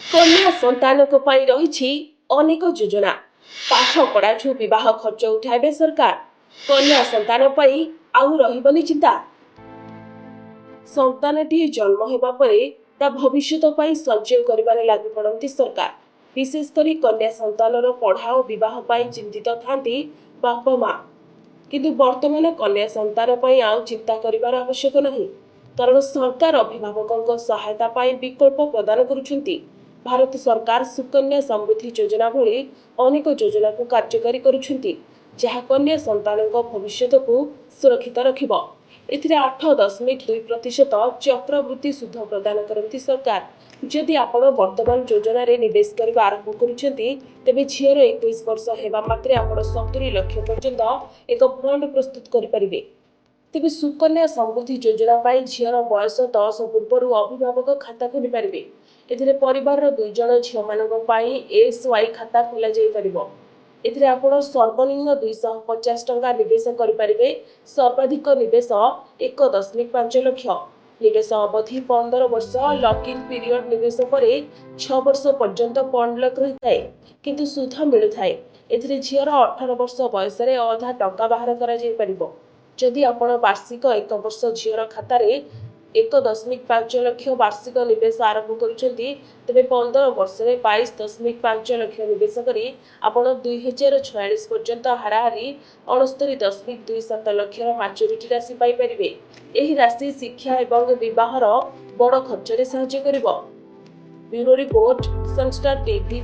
कन्या संतानक पई रहिछि अनेक योजना। पाठ पढ़ाठू विवाह खर्च उठाइबे सरकार। कन्या संतान पई आउ रहिबनी चिंता। संतानटीए जन्म हेबा परे ता भविष्यत पई संचय करिबारे लागू पड़ती सरकार। विशेषकर कन्या संतानर पढ़ा और विवाह पई चिंतित थांती बापा माँ। किंतु वर्तमान कन्या संतान पई आउ चिंता करिबार आवश्यक नहीं, कारण सरकार अभिभावकों सहायता पाई विकल्प प्रदान करुछंती। भारत सरकार सुकन्या समृद्धि योजना भली अनेक योजना को कार्यकारी करुछंती, जहाँ कन्या संतानों भविष्य को सुरक्षित रखिब। एथिरे 8.2% चक्रवृत्ति सुध प्रदान करती सरकार। जदि आपण वर्तमान योजना रे निवेश करबा आरंभ करुछंती, तेबे झियर 21 वर्ष हेबा मात्रे आपण 70 लाख पर्यंत एक फंड प्रस्तुत करि परिबे। तेबे सुकन्या समृद्धि योजना पाई झियर बयस 10 पूर्व अभिभावक खाता खोली पारिबे। एथिरे परिवार 2 जण झियो मानक पाई एसवाई खाता खोला जाई परिबो। एथिरे आपण सर्वनिम्न 250 टंका निवेश करि परिबे। सर्वाधिक निवेश 1.5 लाख। निवेश अवधि 15 वर्ष। लॉक इन पीरियड निवेश परे 6 वर्ष पर्यंत फंड लॉक रहिथाय, किंतु सुध मिलुथाय। एथिरे झियर 18 वर्ष बयस रे अधा टंका बाहर करा जाई परिबो। जदि आपण वार्षिक 1 वर्ष झियर खाता रे 1.5 लाख वार्षिक निवेश आरंभ करुछंती, तेबे 15 वर्ष रे 22.5 लाख निवेश करी आपण 2046 पर्यंत हाराहारी 69.27 लाख मैच्योरिटी राशि पाई परिबे। एही राशि शिक्षा एवं विवाहर बड़ खर्च रे सहायता करिवो। Bureau report, Sunstar TV.